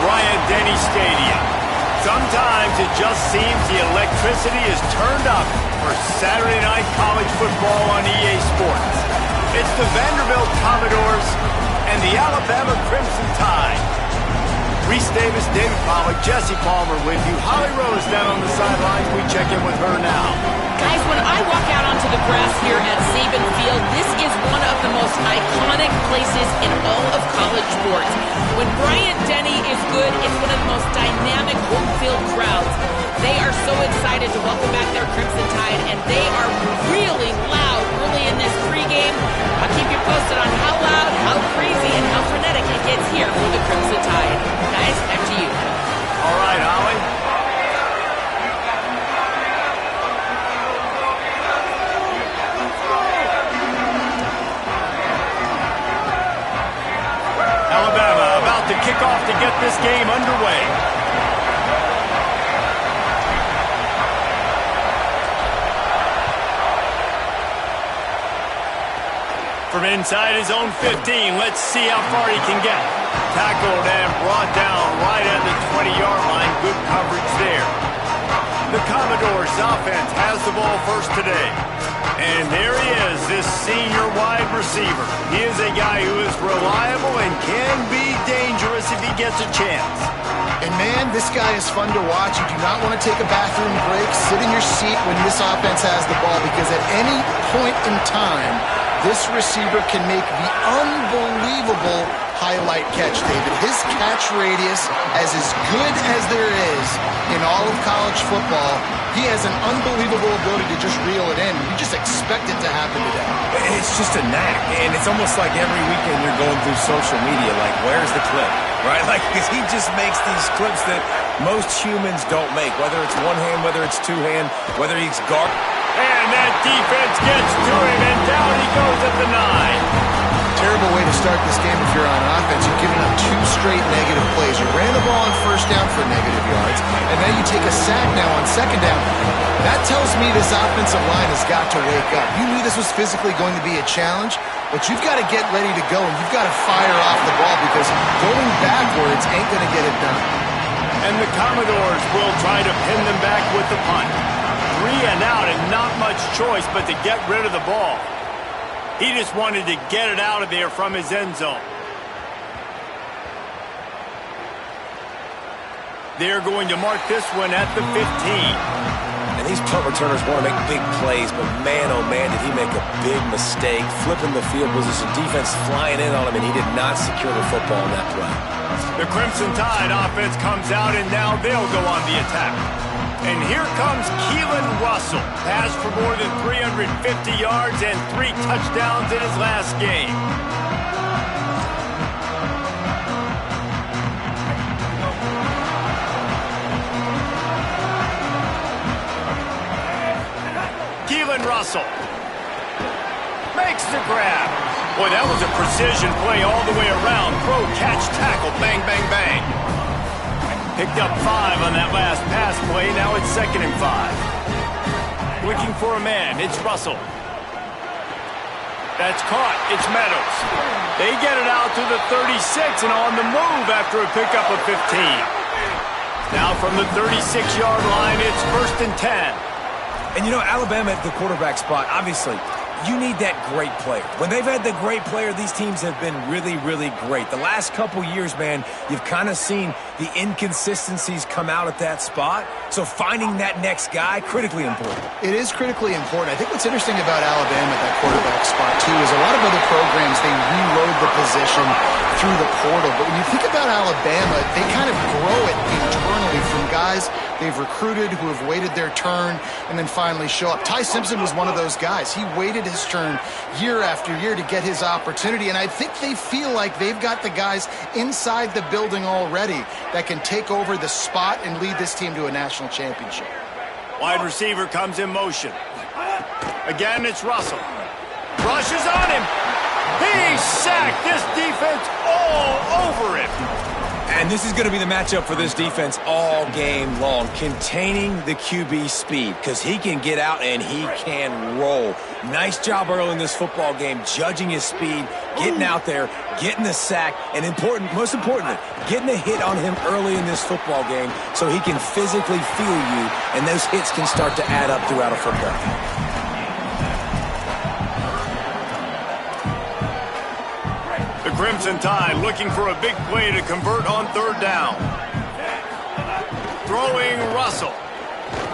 Bryant-Denny Stadium. Sometimes it just seems the electricity is turned up for Saturday night college football on EA Sports. It's the Vanderbilt Commodores and the Alabama Crimson Tide. Reese Davis, David Pollack, Jesse Palmer with you. Holly Rose down on the sidelines. We check in with her now. Guys, when I walk out onto the grass here at Saban Field, this is one of the most iconic places in all of college sports. When Bryant-Denny is good, it's one of the most dynamic home field crowds. They are so excited to welcome back their Crimson Tide, and they are really loud early in this pregame. I'll keep you posted on how loud, how crazy, and how frenetic it gets here for the Crimson Tide. Guys, back to you. All right, Holly. Alabama about to kick off to get this game underway. From inside his own 15, let's see how far he can get. Tackled and brought down right at the 20-yard line. Good coverage there. The Commodores offense has the ball first today. And there he is, this senior wide receiver. He is a guy who is reliable and can be dangerous if he gets a chance. And man, this guy is fun to watch. You do not want to take a bathroom break. Sit in your seat when this offense has the ball, because at any point in time, this receiver can make the unbelievable highlight catch, David. His catch radius is as good as there is in all of college football. He has an unbelievable ability to just reel it in. You just expect it to happen today. It's just a knack, and it's almost like every weekend you're going through social media, like, where's the clip, right? Like, because he just makes these clips that most humans don't make, whether it's one hand, whether it's two hand, whether he's guard. And that defense gets to him, and down he goes at the 9. Terrible way to start this game if you're on offense. You've given up 2 straight negative plays. You ran the ball on first down for negative yards, and now you take a sack now on second down. That tells me this offensive line has got to wake up. You knew this was physically going to be a challenge, but you've got to get ready to go, and you've got to fire off the ball, because going backwards ain't going to get it done. And the Commodores will try to pin them back with the punt. 3 and out, and not much choice but to get rid of the ball. He just wanted to get it out of there from his end zone. They're going to mark this one at the 15. And these punt returners want to make big plays, but man, oh man, did he make a big mistake. Flipping the field position, defense flying in on him, and he did not secure the football on that play. The Crimson Tide offense comes out, and now they'll go on the attack. And here comes Keelan Russell. Passed for more than 350 yards and 3 touchdowns in his last game. Keelan Russell makes the grab. Boy, that was a precision play all the way around. Throw, catch, tackle, bang, bang, bang. Picked up 5 on that last pass play. Now it's 2nd and 5. Looking for a man. It's Russell. That's caught. It's Meadows. They get it out to the 36 and on the move after a pickup of 15. Now from the 36-yard line, it's 1st and 10. And you know, Alabama at the quarterback spot, obviously, you need that great player. When they've had the great player, these teams have been really, really great. The last couple years, man, you've kind of seen the inconsistencies come out at that spot. So finding that next guy, critically important. It is critically important. I think what's interesting about Alabama at that quarterback spot, too, is a lot of other programs, they reload the position through the portal. But when you think about Alabama, they kind of grow it internally from guys they've recruited who have waited their turn and then finally show up. Ty Simpson was one of those guys. He waited his turn year after year to get his opportunity, and I think they feel like they've got the guys inside the building already that can take over the spot and lead this team to a national championship. Wide receiver comes in motion. Again, it's Russell. Rushes on him. He's sacked. This defense all over him. And this is going to be the matchup for this defense all game long, containing the QB speed, because he can get out and he can roll. Nice job early in this football game, judging his speed, getting out there, getting the sack, and most importantly, getting a hit on him early in this football game so he can physically feel you, and those hits can start to add up throughout a football game. Crimson Tide looking for a big play to convert on third down. Throwing Russell.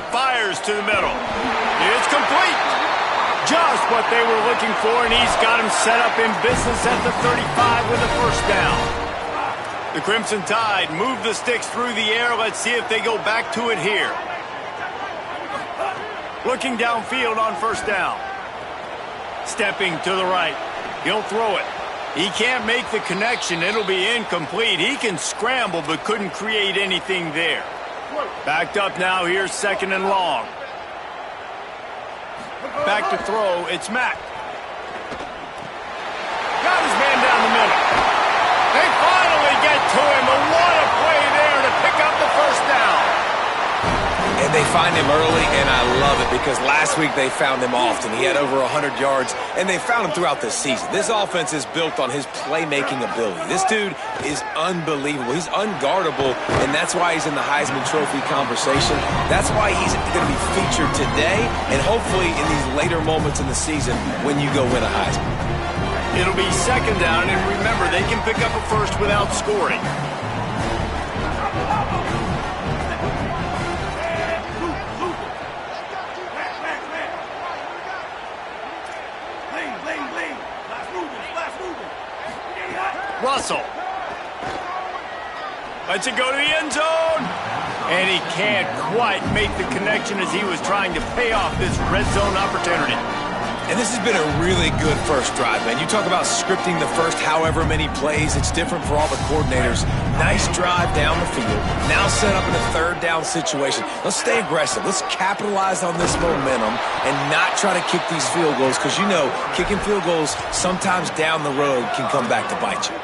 Fires to the middle. It's complete. Just what they were looking for, and he's got him set up in business at the 35 with a first down. The Crimson Tide move the sticks through the air. Let's see if they go back to it here. Looking downfield on first down. Stepping to the right. He'll throw it. He can't make the connection. It'll be incomplete. He can scramble but couldn't create anything there. Backed up now. Here's second and long. Back to throw. It's Mack. Got his man down the middle. They finally get to him. But what a play there to pick up the first down. And they find him early, and I love it because last week they found him often. He had over 100 yards, and they found him throughout the season. This offense is built on his playmaking ability. This dude is unbelievable. He's unguardable, and that's why he's in the Heisman Trophy conversation. That's why he's going to be featured today and hopefully in these later moments in the season when you go win a Heisman. It'll be second down, and remember, they can pick up a first without scoring. Russell. Lets it go to the end zone. And he can't quite make the connection as he was trying to pay off this red zone opportunity. And this has been a really good first drive, man. You talk about scripting the first however many plays. It's different for all the coordinators. Nice drive down the field. Now set up in a third down situation. Let's stay aggressive. Let's capitalize on this momentum and not try to kick these field goals because, you know, kicking field goals sometimes down the road can come back to bite you.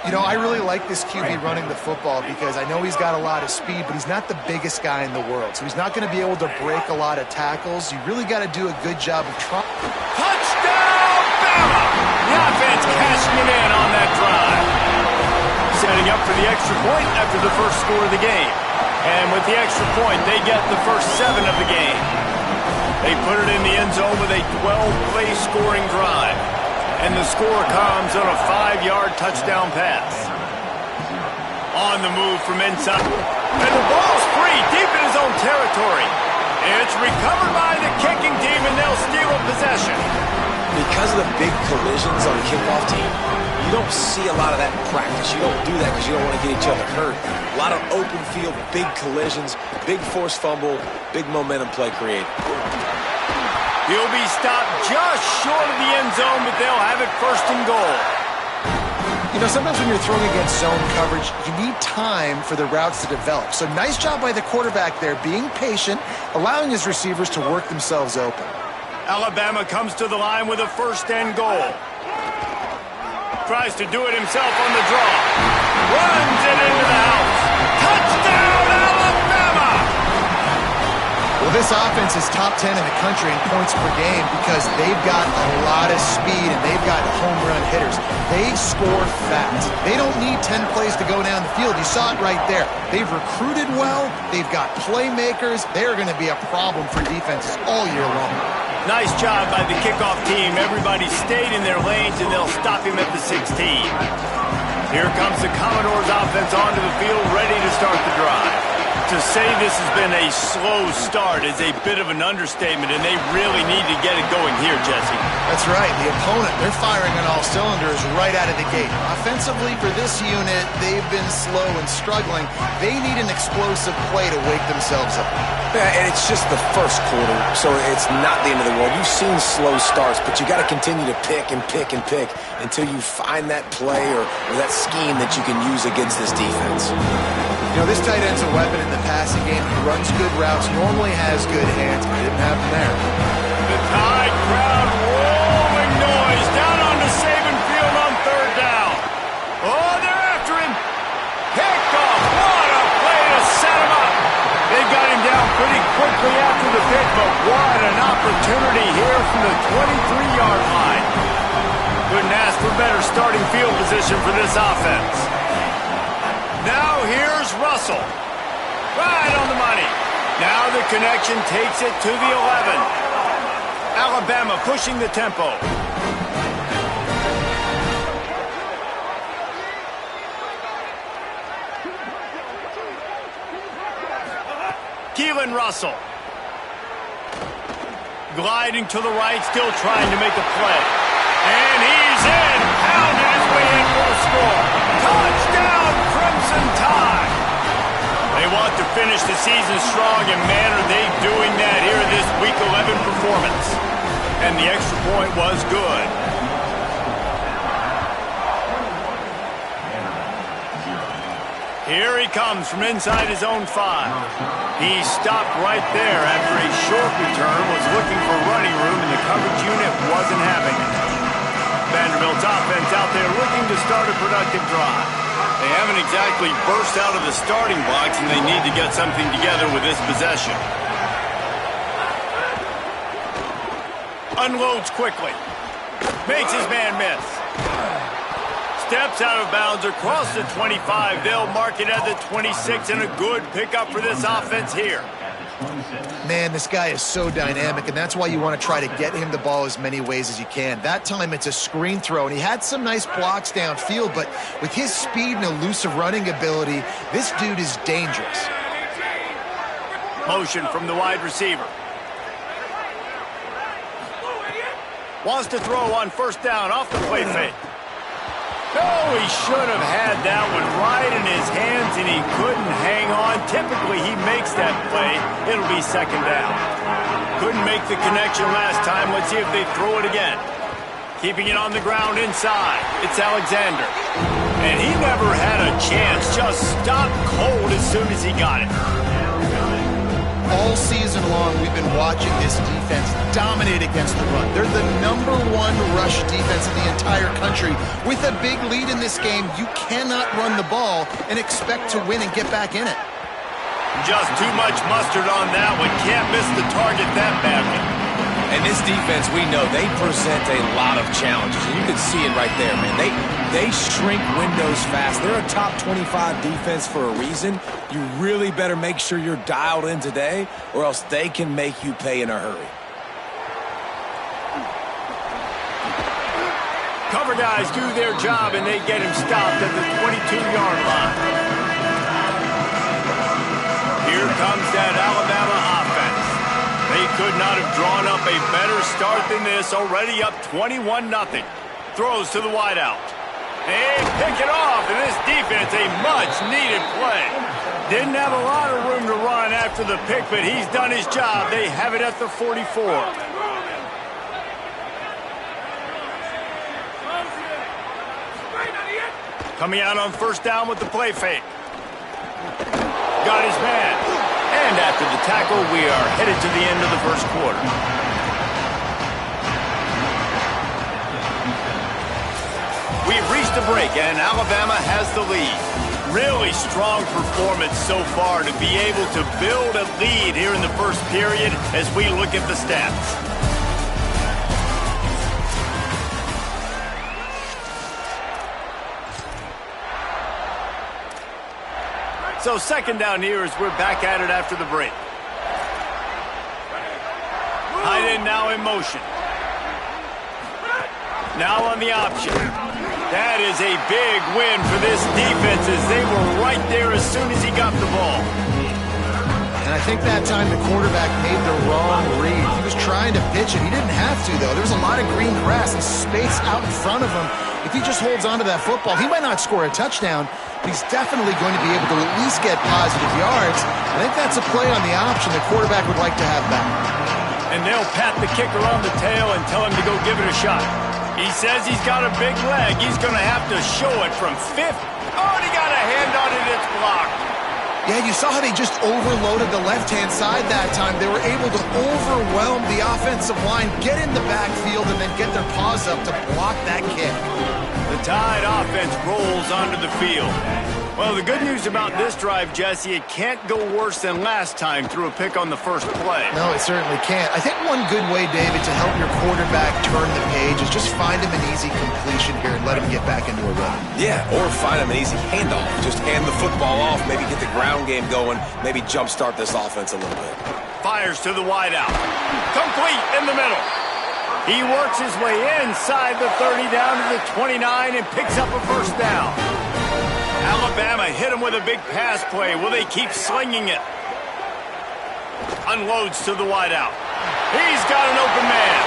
You know, I really like this QB running the football because I know he's got a lot of speed, but he's not the biggest guy in the world. So he's not going to be able to break a lot of tackles. You really got to do a good job of trying. Touchdown, Bama! The offense cashing it in on that drive. Setting up for the extra point after the first score of the game. And with the extra point, they get the first 7 of the game. They put it in the end zone with a 12-play scoring drive. And the score comes on a 5-yard touchdown pass. On the move from inside. And the ball's free, deep in his own territory. It's recovered by the kicking team, and they'll steal a possession. Because of the big collisions on the kickoff team, you don't see a lot of that in practice. You don't do that because you don't want to get each other hurt. A lot of open field, big collisions, big forced fumble, big momentum play created. He'll be stopped just short of the end zone, but they'll have it first and goal. You know, sometimes when you're throwing against zone coverage, you need time for the routes to develop. So nice job by the quarterback there, being patient, allowing his receivers to work themselves open. Alabama comes to the line with a first and goal. Tries to do it himself on the draw. Runs it into the house. Touchdown, Alabama! Well, this offense is top 10 in the country in points per game because they've got a lot of speed and they've got home run hitters. They score fast. They don't need 10 plays to go down the field. You saw it right there. They've recruited well. They've got playmakers. They're going to be a problem for defenses all year long. Nice job by the kickoff team. Everybody stayed in their lanes, and they'll stop him at the 16. Here comes the Commodores offense onto the field, ready to start the drive. To say this has been a slow start is a bit of an understatement, and they really need to get it going here, Jesse. That's right. The opponent, they're firing on all cylinders right out of the gate. Offensively, for this unit, they've been slow and struggling. They need an explosive play to wake themselves up. Yeah, and it's just the first quarter, so it's not the end of the world. You've seen slow starts, but you got to continue to pick and pick and pick until you find that play or that scheme that you can use against this defense. You know, this tight end's a weapon in the passing game. He runs good routes, normally has good hands, but it didn't happen there. The Tide crowd rolling noise down onto Saban Field on third down. Oh, they're after him. Here pretty quickly after the pick, but what an opportunity here from the 23-yard line. Couldn't ask for better starting field position for this offense. Now here's Russell. Right on the money. Now the connection takes it to the 11. Alabama pushing the tempo. Keelan Russell. Gliding to the right, still trying to make a play. And he's in. Pounding his way in for the score. Touchdown, Crimson Tide. They want to finish the season strong, and man, are they doing that here in this Week 11 performance. And the extra point was good. Here he comes from inside his own 5. He stopped right there after a short return, was looking for running room, and the coverage unit wasn't having it. Vanderbilt's offense out there looking to start a productive drive. They haven't exactly burst out of the starting blocks, and they need to get something together with this possession. Unloads quickly. Makes his man miss. Steps out of bounds across the 25. They'll mark it at the 26, and a good pickup for this offense here. Man, this guy is so dynamic, and that's why you want to try to get him the ball as many ways as you can. That time it's a screen throw, and he had some nice blocks downfield, but with his speed and elusive running ability, this dude is dangerous. Motion from the wide receiver. Wants to throw on first down off the play fake. Oh, he should have had that one right in his hands, and he couldn't hang on. Typically, he makes that play. It'll be second down. Couldn't make the connection last time. Let's see if they throw it again. Keeping it on the ground inside. It's Alexander. And he never had a chance. Just stopped cold as soon as he got it. All season long, we've been watching this defense dominate against the run. They're the #1 rush defense in the entire country. With a big lead in this game, you cannot run the ball and expect to win and get back in it. Just too much mustard on that one. Can't miss the target that badly. And this defense, we know, they present a lot of challenges. And you can see it right there, man. They shrink windows fast. They're a top 25 defense for a reason. You really better make sure you're dialed in today, or else they can make you pay in a hurry. Cover guys do their job, and they get him stopped at the 22-yard line. Here comes that Alabama offense. They could not have drawn up a better start than this, already up 21-0. Throws to the wideout. They pick it off, and this defense, a much-needed play. Didn't have a lot of room to run after the pick, but he's done his job. They have it at the 44. Coming out on first down with the play fake. Got his man. And after the tackle, we are headed to the end of the first quarter. We've reached the break, and Alabama has the lead. Really strong performance so far to be able to build a lead here in the first period as we look at the stats. So second down here as we're back at it after the break. Tight end now in motion. Now on the option. That is a big win for this defense as they were right there as soon as he got the ball. And I think that time the quarterback made the wrong read. He was trying to pitch it. He didn't have to, though. There's a lot of green grass and space out in front of him. If he just holds on to that football, he might not score a touchdown, but he's definitely going to be able to at least get positive yards. I think that's a play on the option the quarterback would like to have back. And they'll pat the kicker on the tail and tell him to go give it a shot. He says he's got a big leg. He's going to have to show it from 50. Oh, and he got a hand on it. It's blocked. Yeah, you saw how they just overloaded the left-hand side that time. They were able to overwhelm the offensive line, get in the backfield, and then get their paws up to block that kick. The Tide offense rolls onto the field. Well, the good news about this drive, Jesse, it can't go worse than last time through a pick on the first play. No, it certainly can't. I think one good way, David, to help your quarterback turn the page is just find him an easy completion here and let him get back into a rhythm. Yeah, or find him an easy handoff. Just hand the football off, maybe get the ground game going, maybe jumpstart this offense a little bit. Fires to the wideout. Complete in the middle. He works his way inside the 30 down to the 29 and picks up a first down. Alabama hit him with a big pass play. Will they keep slinging it? Unloads to the wideout. He's got an open man.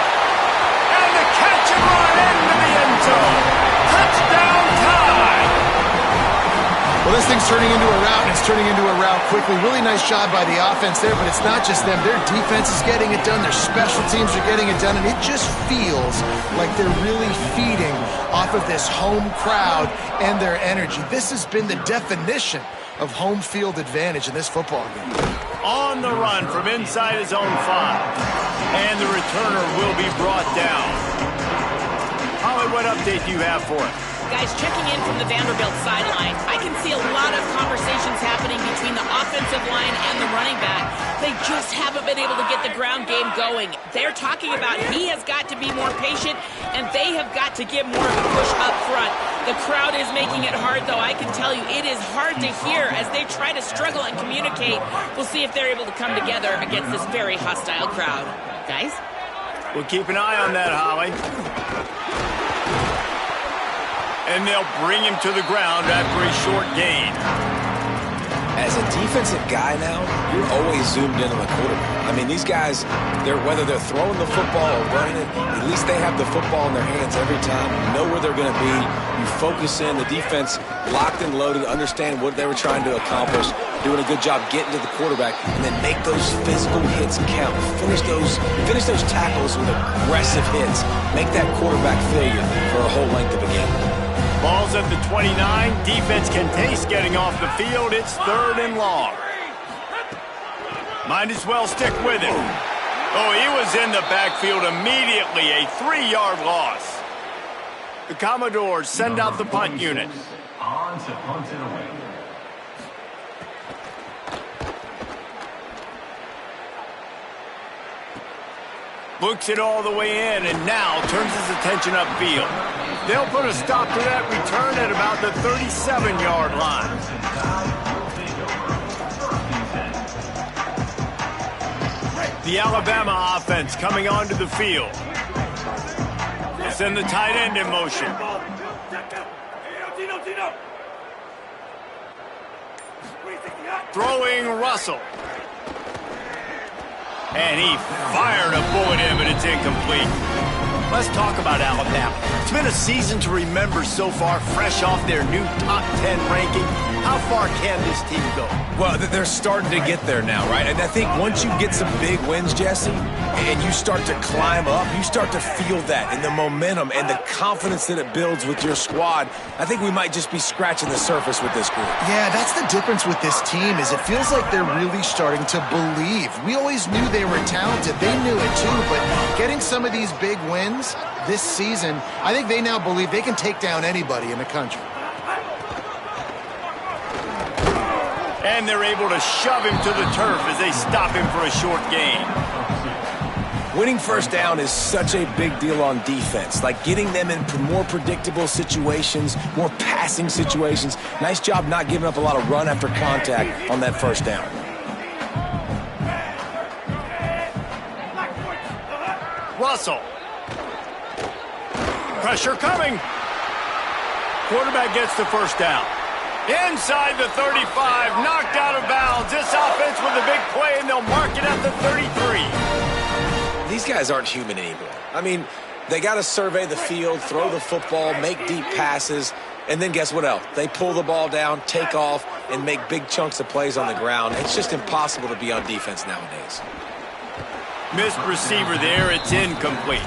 And the catch and run into the end zone. Touchdown time. Well, this thing's turning into a route, and it's turning into a route quickly. Really nice job by the offense there, but it's not just them. Their defense is getting it done. Their special teams are getting it done, and it just feels like they're really feeding off of this home crowd and their energy. This has been the definition of home field advantage in this football game. On the run from inside his own 5. And the returner will be brought down. Holly, what update do you have for us? Guys, checking in from the Vanderbilt sideline, I can see a lot of conversations happening between the offensive line and the running back. They just haven't been able to get the ground game going. They're talking about he has got to be more patient, and they have got to give more of a push up front. The crowd is making it hard, though. I can tell you it is hard to hear as they try to struggle and communicate. We'll see if they're able to come together against this very hostile crowd. Guys? We'll keep an eye on that, Holly. And they'll bring him to the ground after a short gain. As a defensive guy now, you're always zoomed in on the quarterback. I mean, these guys, whether they're throwing the football or running it, at least they have the football in their hands every time. You know where they're going to be. You focus in. The defense locked and loaded, understand what they were trying to accomplish, doing a good job getting to the quarterback, and then make those physical hits count. Finish those tackles with aggressive hits. Make that quarterback feel you for a whole length of a game. Ball's at the 29. Defense can taste getting off the field. It's 3rd and long. Might as well stick with it. Oh, he was in the backfield immediately. A 3-yard loss. The Commodores send out the punt unit. On to punt it away. Looks it all the way in and now turns his attention upfield. They'll put a stop to that return at about the 37-yard line. The Alabama offense coming onto the field. They send the tight end in motion. Throwing Russell. And he fired a bullet in, but it's incomplete. Let's talk about Alabama. It's been a season to remember so far, fresh off their new top 10 ranking. How far can this team go? Well, they're starting to get there now, right? And I think once you get some big wins, Jesse, and you start to climb up, you start to feel that and the momentum and the confidence that it builds with your squad. I think we might just be scratching the surface with this group. Yeah, that's the difference with this team is it feels like they're really starting to believe. We always knew they were talented. They knew it too, but getting some of these big wins this season, I think they now believe they can take down anybody in the country. And they're able to shove him to the turf as they stop him for a short gain. Winning first down is such a big deal on defense, like getting them in more predictable situations, more passing situations. Nice job not giving up a lot of run after contact on that first down. Russell. Pressure coming. Quarterback gets the first down. Inside the 35, knocked out of bounds. This offense with a big play, and they'll mark it at the 33. These guys aren't human anymore. I mean, they got to survey the field, throw the football, make deep passes, and then guess what else? They pull the ball down, take off, and make big chunks of plays on the ground. It's just impossible to be on defense nowadays. Missed receiver there. It's incomplete.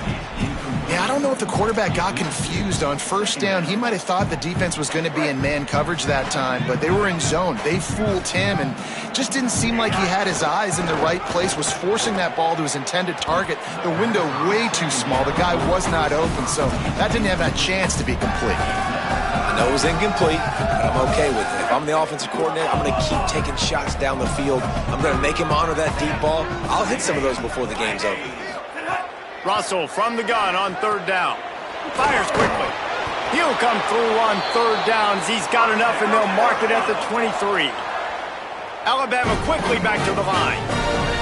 Yeah, I don't know if the quarterback got confused on first down. He might have thought the defense was going to be in man coverage that time, but they were in zone. They fooled him and just didn't seem like he had his eyes in the right place, was forcing that ball to his intended target. The window way too small. The guy was not open, so that didn't have that chance to be complete. I know it was incomplete, but I'm okay with it. If I'm the offensive coordinator, I'm going to keep taking shots down the field. I'm going to make him honor that deep ball. I'll hit some of those before the game's over. Russell from the gun on third down. Fires quickly. He'll come through on third downs. He's got enough, and they'll mark it at the 23. Alabama quickly back to the line.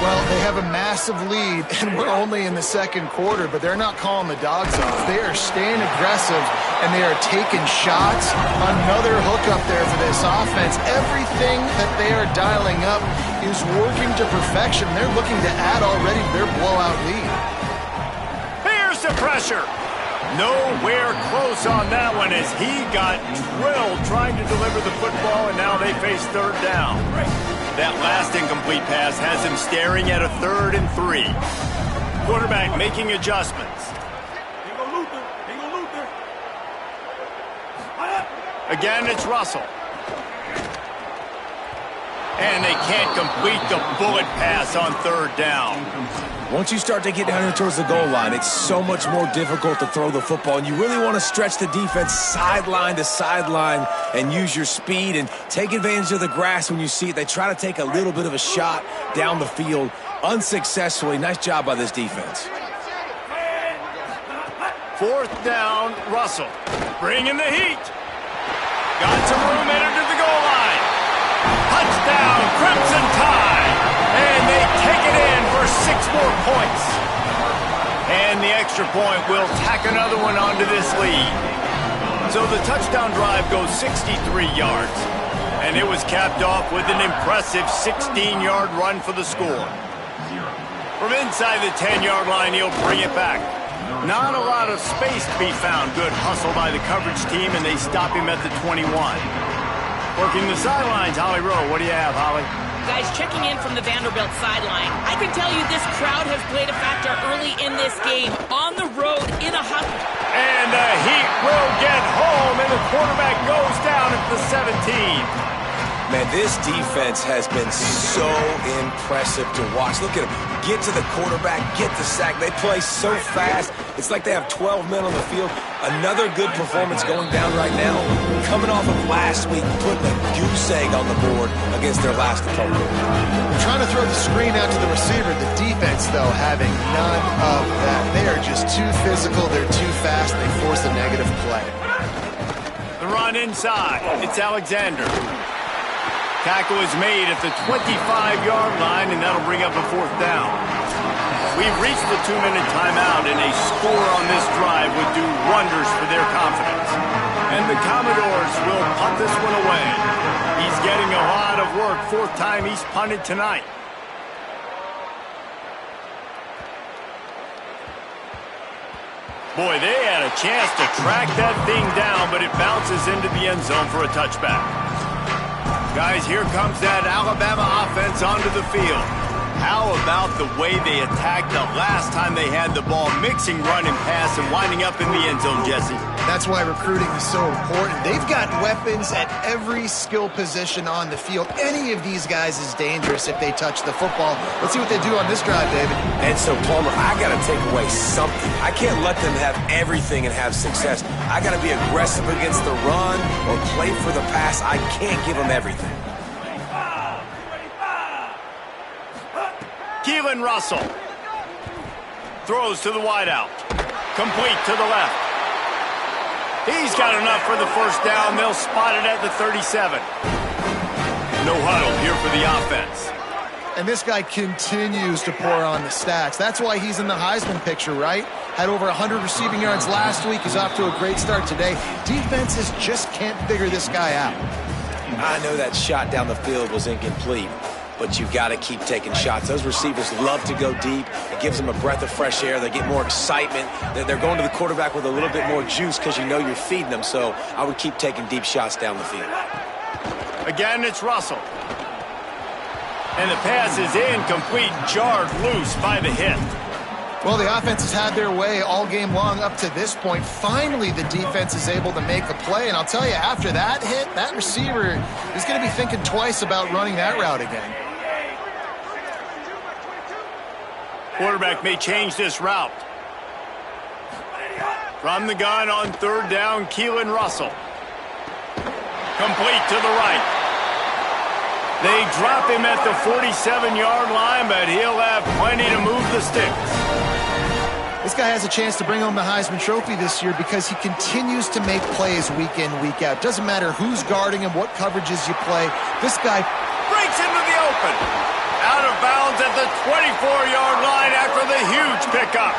Well, they have a massive lead, and we're only in the second quarter, but they're not calling the dogs off. They are staying aggressive, and they are taking shots. Another hook up there for this offense. Everything that they are dialing up is working to perfection. They're looking to add already to their blowout lead. Here's the pressure. Nowhere close on that one as he got drilled trying to deliver the football, and now they face third down. That last incomplete pass has him staring at a 3rd and 3. Quarterback making adjustments. Again, it's Russell. And they can't complete the bullet pass on third down. Once you start to get down here towards the goal line, it's so much more difficult to throw the football, and you really want to stretch the defense sideline to sideline and use your speed and take advantage of the grass when you see it. They try to take a little bit of a shot down the field unsuccessfully. Nice job by this defense. 4th down, Russell. Bringing the heat. Got some room entered to the goal line. Touchdown, Crimson Tide. And they take it in for 6 more points. And the extra point will tack another one onto this lead. So the touchdown drive goes 63 yards. And it was capped off with an impressive 16-yard run for the score. From inside the 10-yard line, he'll bring it back. Not a lot of space to be found. Good hustle by the coverage team, and they stop him at the 21. Working the sidelines, Holly Rowe. What do you have, Holly? Guys, checking in from the Vanderbilt sideline. I can tell you this crowd has played a factor early in this game. On the road, in a huff. And the Heat will get home, and the quarterback goes down at the 17. Man, this defense has been so impressive to watch. Look at them. Get to the quarterback, get the sack. They play so fast. It's like they have 12 men on the field. Another good performance going down right now. Coming off of last week, putting a goose egg on the board against their last opponent. They're trying to throw the screen out to the receiver. The defense, though, having none of that. They are just too physical. They're too fast. They force a negative play. The run inside. It's Alexander. Tackle is made at the 25-yard line, and that'll bring up a 4th down. We've reached the 2-minute timeout, and a score on this drive would do wonders for their confidence. And the Commodores will punt this one away. He's getting a lot of work. 4th time he's punted tonight. Boy, they had a chance to track that thing down, but it bounces into the end zone for a touchback. Guys, here comes that Alabama offense onto the field. How about the way they attacked the last time they had the ball, mixing run and pass and winding up in the end zone, Jesse? That's why recruiting is so important. They've got weapons at every skill position on the field. Any of these guys is dangerous if they touch the football. Let's see what they do on this drive, David. And so, Palmer, I got to take away something. I can't let them have everything and have success. I got to be aggressive against the run or play for the pass. I can't give them everything. Keelan Russell throws to the wideout. Complete to the left. He's got enough for the 1st down. They'll spot it at the 37. No huddle here for the offense. And this guy continues to pour on the stats. That's why he's in the Heisman picture, right? Had over 100 receiving yards last week. He's off to a great start today. Defenses just can't figure this guy out. I know that shot down the field was incomplete, but you've got to keep taking shots. Those receivers love to go deep. It gives them a breath of fresh air. They get more excitement. They're going to the quarterback with a little bit more juice because you know you're feeding them. So I would keep taking deep shots down the field. Again, it's Russell. And the pass is incomplete, jarred loose by the hit. Well, the offense has had their way all game long up to this point. Finally, the defense is able to make a play. And I'll tell you, after that hit, that receiver is going to be thinking twice about running that route again. Quarterback may change this route. From the gun on 3rd down, Keelan Russell. Complete to the right. They drop him at the 47-yard line, but he'll have plenty to move the sticks. This guy has a chance to bring home the Heisman Trophy this year because he continues to make plays week in, week out. Doesn't matter who's guarding him, what coverages you play. This guy breaks into the open. Out of bounds at the 24-yard line after the huge pickup.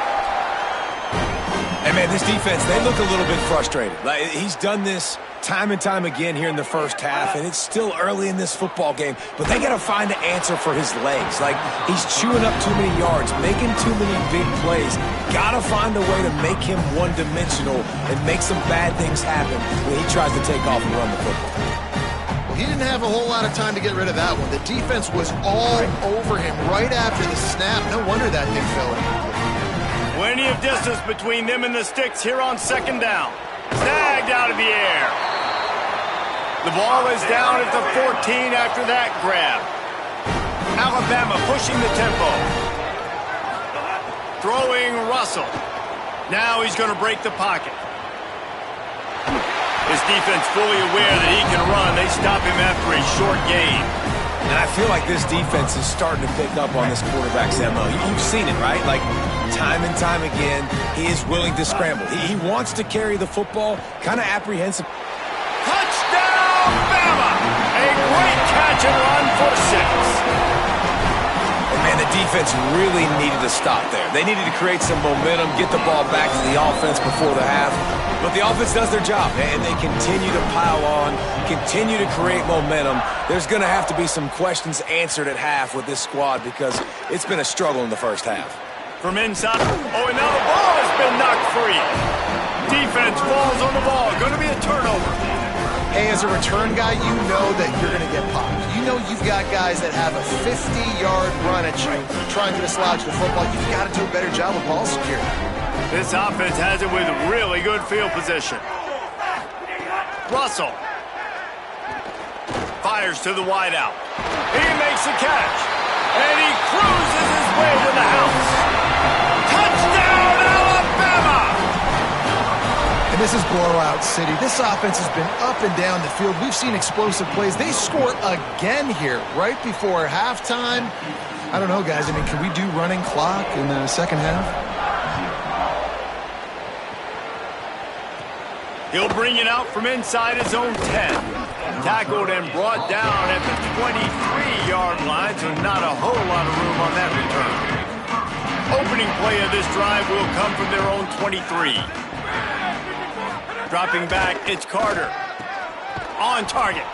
Hey, man, this defense, they look a little bit frustrated. Like, he's done this time and time again here in the first half, and it's still early in this football game, but they got to find an answer for his legs. Like, he's chewing up too many yards, making too many big plays. Got to find a way to make him one-dimensional and make some bad things happen when he tries to take off and run the football. Well, he didn't have a whole lot of time to get rid of that one. The defense was all over him right after the snap. No wonder that thing fell in. Plenty of distance between them and the sticks here on second down. Snagged out of the air. The ball is down at the 14 after that grab. Alabama pushing the tempo. Throwing Russell. Now he's going to break the pocket. This defense fully aware that he can run. They stop him after a short gain. And I feel like this defense is starting to pick up on this quarterback's MO. You've seen it, right? Like, time and time again, he is willing to scramble. He wants to carry the football, kind of apprehensive. Touchdown, Bama! A great catch and run for 6. And man, the defense really needed to stop there. They needed to create some momentum, get the ball back to the offense before the half. But the offense does their job, and they continue to pile on, continue to create momentum. There's going to have to be some questions answered at half with this squad because it's been a struggle in the first half. From inside. Oh, and now the ball has been knocked free. Defense falls on the ball. Going to be a turnover. Hey, as a return guy, you know that you're going to get popped. You know you've got guys that have a 50-yard run at you trying to dislodge the football. You've got to do a better job of ball security. This offense has it with really good field position. Russell fires to the wideout. He makes the catch. And he cruises his way to the house. Touchdown, Alabama! And this is blowout city. This offense has been up and down the field. We've seen explosive plays. They score again here right before halftime. I don't know, guys. I mean, can we do running clock in the second half? He'll bring it out from inside his own 10. Tackled and brought down at the 23-yard line, so not a whole lot of room on that return. Opening play of this drive will come from their own 23. Dropping back, it's Carter. On target.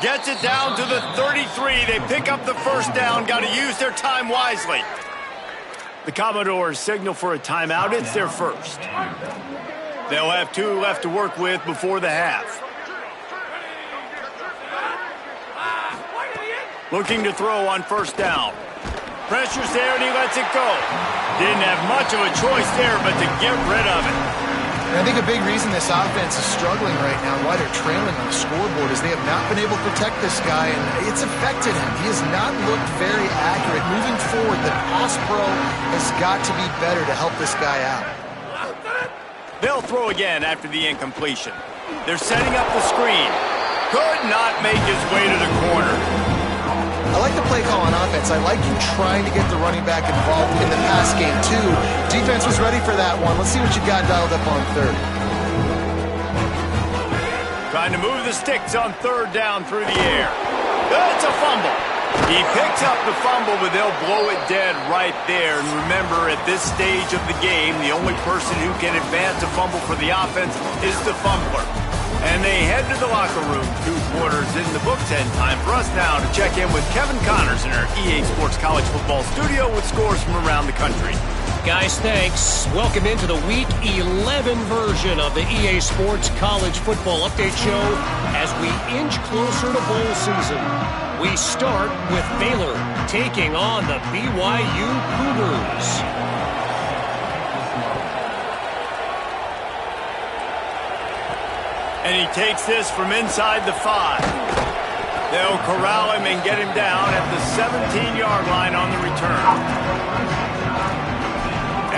Gets it down to the 33. They pick up the first down. Got to use their time wisely. The Commodores signal for a timeout. It's their first. They'll have 2 left to work with before the half. Looking to throw on first down. Pressure's there and he lets it go. Didn't have much of a choice there but to get rid of it. And I think a big reason this offense is struggling right now, why they're trailing on the scoreboard, is they have not been able to protect this guy, and it's affected him. He has not looked very accurate. Moving forward, the pass pro has got to be better to help this guy out. They'll throw again after the incompletion. They're setting up the screen. Could not make his way to the corner. I like the play call on offense. I like you trying to get the running back involved in the pass game, too. Defense was ready for that one. Let's see what you got dialed up on third. Trying to move the sticks on third down through the air. It's a fumble. He picks up the fumble, but they'll blow it dead right there. And remember, at this stage of the game, the only person who can advance a fumble for the offense is the fumbler. And they head to the locker room, 2 quarters in the books, and time for us now to check in with Kevin Connors in our EA Sports College Football studio with scores from around the country. Guys, thanks. Welcome into the Week 11 version of the EA Sports College Football Update Show as we inch closer to bowl season. We start with Baylor taking on the BYU Cougars. And he takes this from inside the 5. They'll corral him and get him down at the 17-yard line on the return.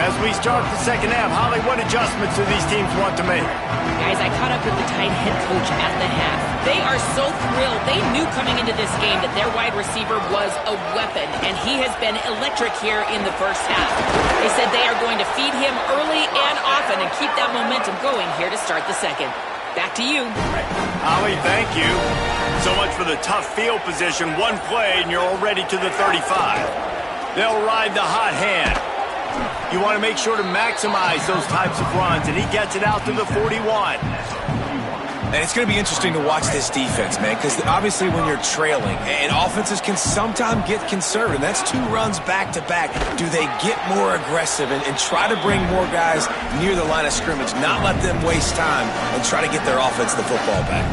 As we start the second half, Holly, what adjustments do these teams want to make? Guys, I caught up with the tight head coach at the half. They are so thrilled. They knew coming into this game that their wide receiver was a weapon, and he has been electric here in the first half. They said they are going to feed him early and often and keep that momentum going here to start the second. Back to you. Holly, thank you. So much for the tough field position. One play, and you're already to the 35. They'll ride the hot hand. You want to make sure to maximize those types of runs, and he gets it out to the 41. And it's going to be interesting to watch this defense, man, because obviously when you're trailing, and offenses can sometimes get conservative. That's 2 runs back-to-back. Do they get more aggressive and try to bring more guys near the line of scrimmage, not let them waste time, and try to get their offense the football back?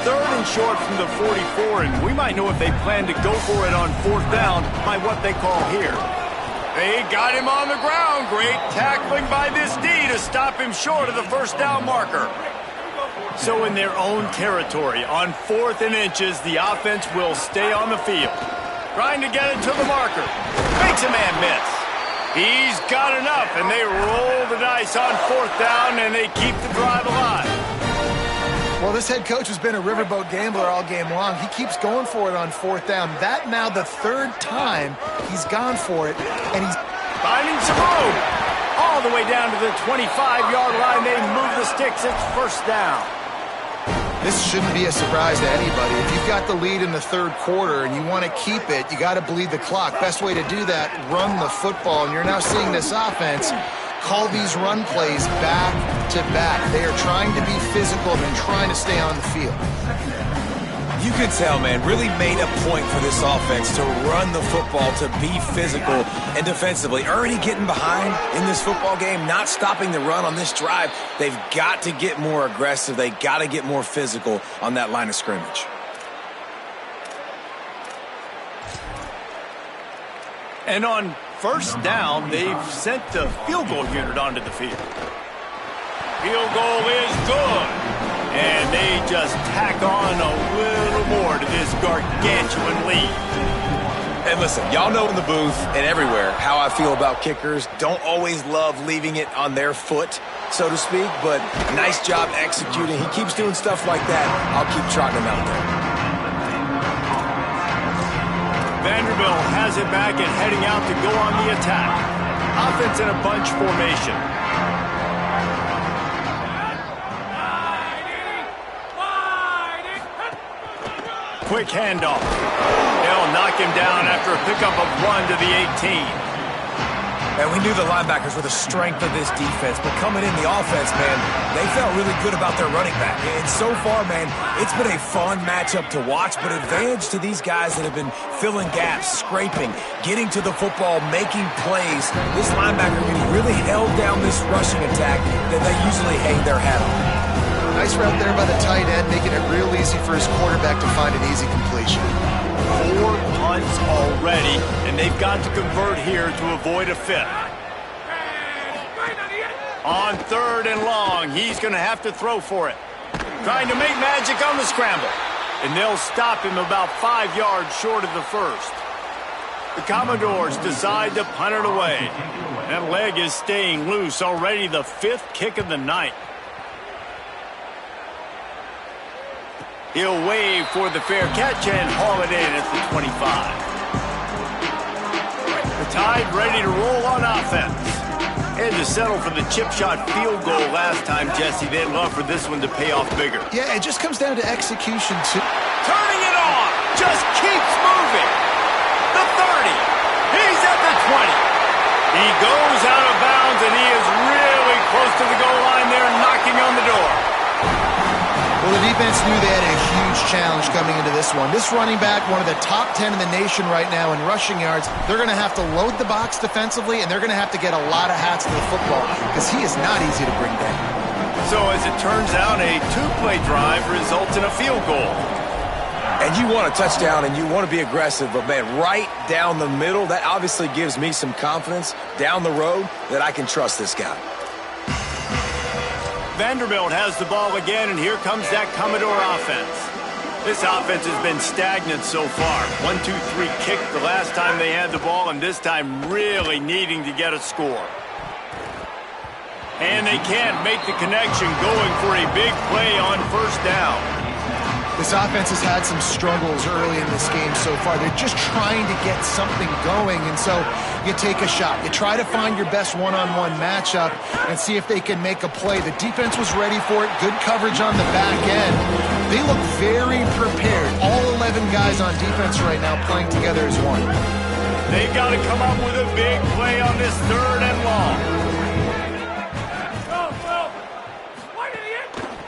3rd and short from the 44, and we might know if they plan to go for it on 4th down by what they call here. They got him on the ground. Great tackling by this D to stop him short of the first down marker. So in their own territory, on 4th and inches, the offense will stay on the field. Trying to get it to the marker. Makes a man miss. He's got enough, and they roll the dice on 4th down, and they keep the drive alive. Well, this head coach has been a riverboat gambler all game long. He keeps going for it on 4th down. That now the 3rd time he's gone for it, and he's finding some room. All the way down to the 25-yard line. They move the sticks. It's 1st down. This shouldn't be a surprise to anybody. If you've got the lead in the 3rd quarter and you want to keep it, you got to bleed the clock. Best way to do that, run the football. And you're now seeing this offense call these run plays back to back. They are trying to be physical and trying to stay on the field. You can tell, man, really made a point for this offense to run the football, to be physical and defensively. Already getting behind in this football game, not stopping the run on this drive. They've got to get more aggressive. They got to get more physical on that line of scrimmage. And on 1st down, they've sent the field goal unit onto the field. Field goal is good. And they just tack on a little more to this gargantuan lead. And listen, y'all know in the booth and everywhere how I feel about kickers. Don't always love leaving it on their foot, so to speak, but nice job executing. He keeps doing stuff like that. I'll keep trotting him out there. Vanderbilt has it back and heading out to go on the attack. Offense in a bunch formation. Quick handoff. They'll knock him down after a pickup of 1 to the 18. And we knew the linebackers were the strength of this defense, but coming in the offense, man, they felt really good about their running back. And so far, man, it's been a fun matchup to watch, but advantage to these guys that have been filling gaps, scraping, getting to the football, making plays. This linebacker really held down this rushing attack that they usually hang their hat on. Nice route there by the tight end, making it real easy for his quarterback to find an easy completion. 4 punts already, and they've got to convert here to avoid a 5th. On 3rd and long, he's going to have to throw for it. Trying to make magic on the scramble. And they'll stop him about 5 yards short of the 1st. The Commodores decide to punt it away. That leg is staying loose, already the 5th kick of the night. He'll wave for the fair catch and haul it in at the 25. The Tide ready to roll on offense. Had to settle for the chip shot field goal last time, Jesse. They'd love for this one to pay off bigger. Yeah, it just comes down to execution, too. Turning it on. Just keeps moving. The 30. He's at the 20. He goes out of bounds, and he is really close to the goal line there, knocking on the door. Well, the defense knew they had a huge challenge coming into this one. This running back, one of the top 10 in the nation right now in rushing yards, they're going to have to load the box defensively, and they're going to have to get a lot of hats to the football because he is not easy to bring down. So as it turns out, a 2-play drive results in a field goal. And you want a touchdown and you want to be aggressive, but, man, right down the middle, that obviously gives me some confidence down the road that I can trust this guy. Vanderbilt has the ball again, and here comes that Commodore offense. This offense has been stagnant so far. 1-2-3 kick the last time they had the ball, and this time really needing to get a score. And they can't make the connection, going for a big play on first down. This offense has had some struggles early in this game so far. They're just trying to get something going, and so you take a shot. You try to find your best one-on-one matchup and see if they can make a play. The defense was ready for it. Good coverage on the back end. They look very prepared. All 11 guys on defense right now playing together as one. They've got to come up with a big play on this 3rd and long.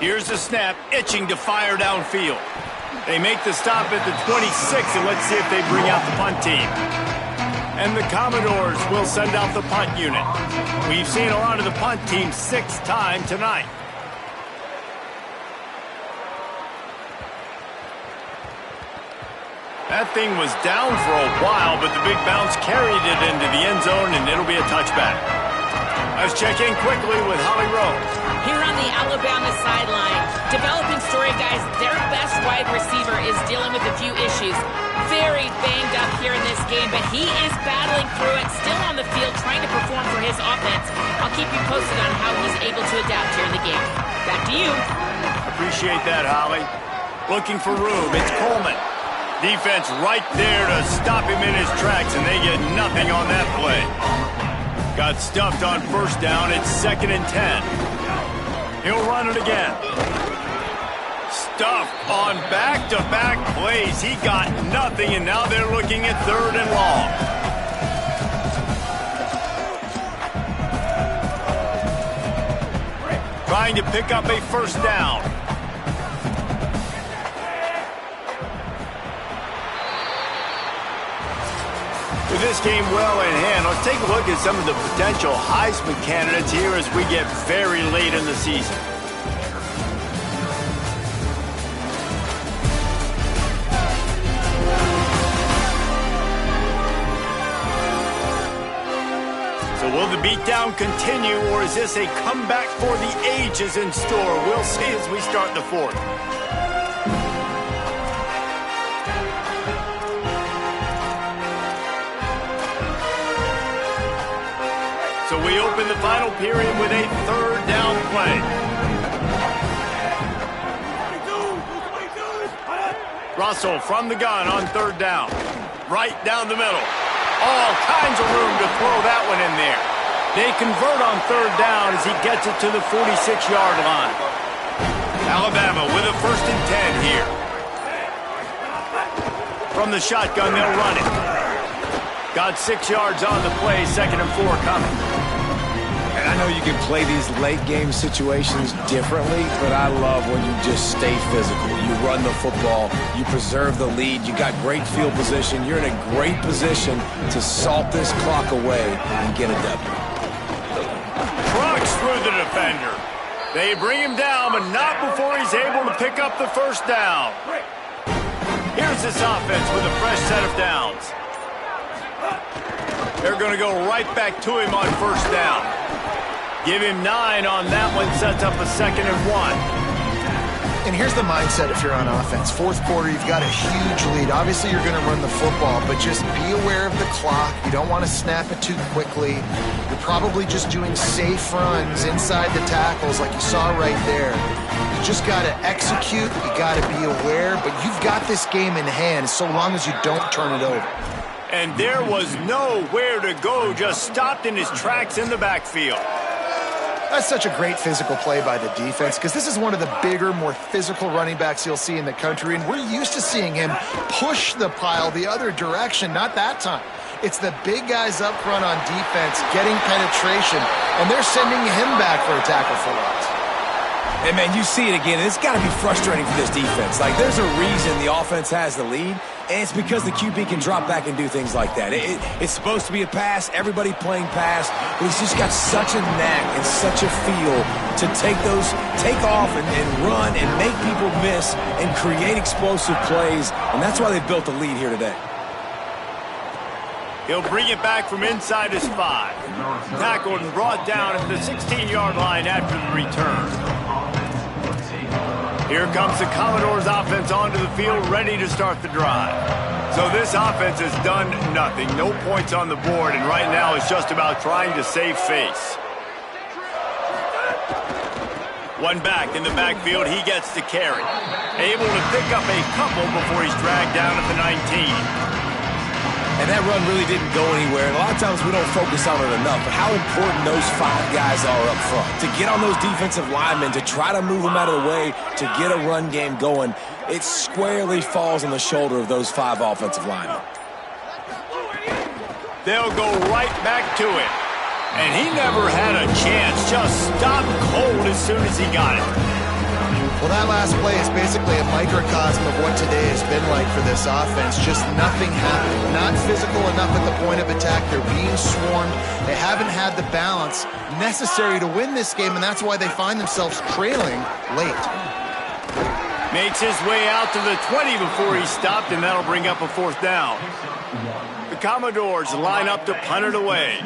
Here's the snap, itching to fire downfield. They make the stop at the 26, and let's see if they bring out the punt team. And the Commodores will send out the punt unit. We've seen a lot of the punt team 6 times tonight. That thing was down for a while, but the big bounce carried it into the end zone, and it'll be a touchback. Let's check in quickly with Holly Rose. Here on the Alabama sideline, developing story, guys, their best wide receiver is dealing with a few issues. Very banged up here in this game, but he is battling through it, still on the field, trying to perform for his offense. I'll keep you posted on how he's able to adapt here in the game. Back to you. Appreciate that, Holly. Looking for room, it's Coleman. Defense right there to stop him in his tracks, and they get nothing on that play. Got stuffed on first down, it's 2nd and 10. He'll run it again. Stuffed on back-to-back plays. He got nothing, and now they're looking at 3rd and long. Trying to pick up a first down. With this game well in hand, let's take a look at some of the potential Heisman candidates here as we get very late in the season. So will the beatdown continue, or is this a comeback for the ages in store? We'll see as we start the 4th. So we open the final period with a 3rd down play. Russell from the gun on 3rd down. Right down the middle. All kinds of room to throw that one in there. They convert on 3rd down as he gets it to the 46-yard line. Alabama with a 1st and 10 here. From the shotgun, they'll run it. Got 6 yards on the play, 2nd and 4 coming. And I know you can play these late-game situations differently, but I love when you just stay physical. You run the football, you preserve the lead, you got great field position. You're in a great position to salt this clock away and get a W. Trucks through the defender. They bring him down, but not before he's able to pick up the first down. Here's this offense with a fresh set of downs. They're going to go right back to him on first down. Give him 9 on that one, sets up a 2nd and 1. And here's the mindset if you're on offense. 4th quarter, you've got a huge lead. Obviously, you're going to run the football, but just be aware of the clock. You don't want to snap it too quickly. You're probably just doing safe runs inside the tackles like you saw right there. You just got to execute. You got to be aware, but you've got this game in hand so long as you don't turn it over. And there was nowhere to go, just stopped in his tracks in the backfield. That's such a great physical play by the defense because this is one of the bigger, more physical running backs you'll see in the country, and we're used to seeing him push the pile the other direction. Not that time. It's the big guys up front on defense getting penetration, and they're sending him back for a tackle for loss. And, man, you see it again. It's got to be frustrating for this defense. Like, there's a reason the offense has the lead, and it's because the QB can drop back and do things like that. It's supposed to be a pass, everybody playing pass, but he's just got such a knack and such a feel to take off and run and make people miss and create explosive plays, and that's why they built the lead here today. He'll bring it back from inside his 5. Tackled and brought down at the 16-yard line after the return. Here comes the Commodores offense onto the field, ready to start the drive. So this offense has done nothing. No points on the board, and right now it's just about trying to save face. One back in the backfield, he gets to carry. Able to pick up a couple before he's dragged down at the 19. And that run really didn't go anywhere. And a lot of times we don't focus on it enough, but how important those 5 guys are up front. To get on those defensive linemen, to try to move them out of the way, to get a run game going, it squarely falls on the shoulder of those 5 offensive linemen. They'll go right back to it. And he never had a chance. Just stopped cold as soon as he got it. Well, that last play is basically a microcosm of what today has been like for this offense. Just nothing happened. Not physical enough at the point of attack. They're being swarmed. They haven't had the balance necessary to win this game, and that's why they find themselves trailing late. Makes his way out to the 20 before he stopped, and that'll bring up a 4th down. The Commodores line up to punt it away.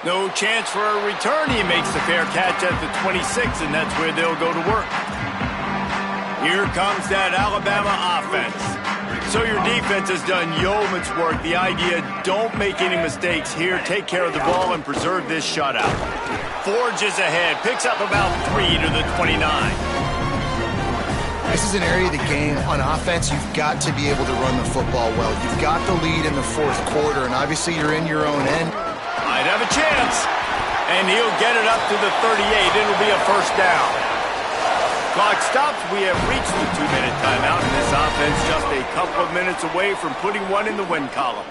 No chance for a return. He makes the fair catch at the 26, and that's where they'll go to work. Here comes that Alabama offense. So your defense has done yeoman's work. The idea, don't make any mistakes here. Take care of the ball and preserve this shutout. Forges ahead. Picks up about 3 to the 29. This is an area of the game on offense you've got to be able to run the football well. You've got the lead in the 4th quarter, and obviously you're in your own end. Might have a chance. And he'll get it up to the 38. It'll be a 1st down. Clock stops. We have reached the 2-minute timeout, and this offense just a couple of minutes away from putting one in the win column.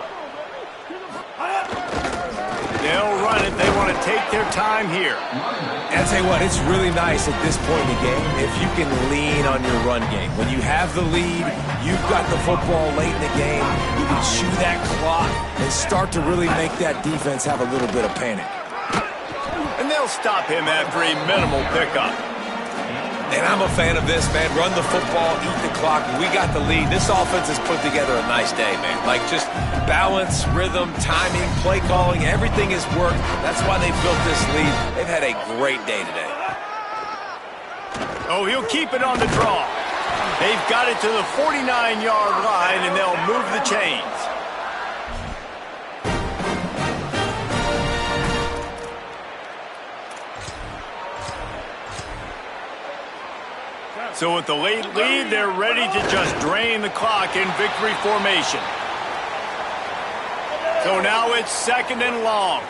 They'll run it. They want to take their time here. And I'll tell you what, it's really nice at this point in the game if you can lean on your run game. When you have the lead, you've got the football late in the game, you can chew that clock and start to really make that defense have a little bit of panic. And they'll stop him after a minimal pickup. And I'm a fan of this, man. Run the football, eat the clock. We got the lead. This offense has put together a nice day, man. Like just balance, rhythm, timing, play calling, everything has worked. That's why they built this lead. They've had a great day today. Oh, he'll keep it on the draw. They've got it to the 49-yard line, and they'll move the chains. So with the late lead, they're ready to just drain the clock in victory formation. So now it's 2nd and long.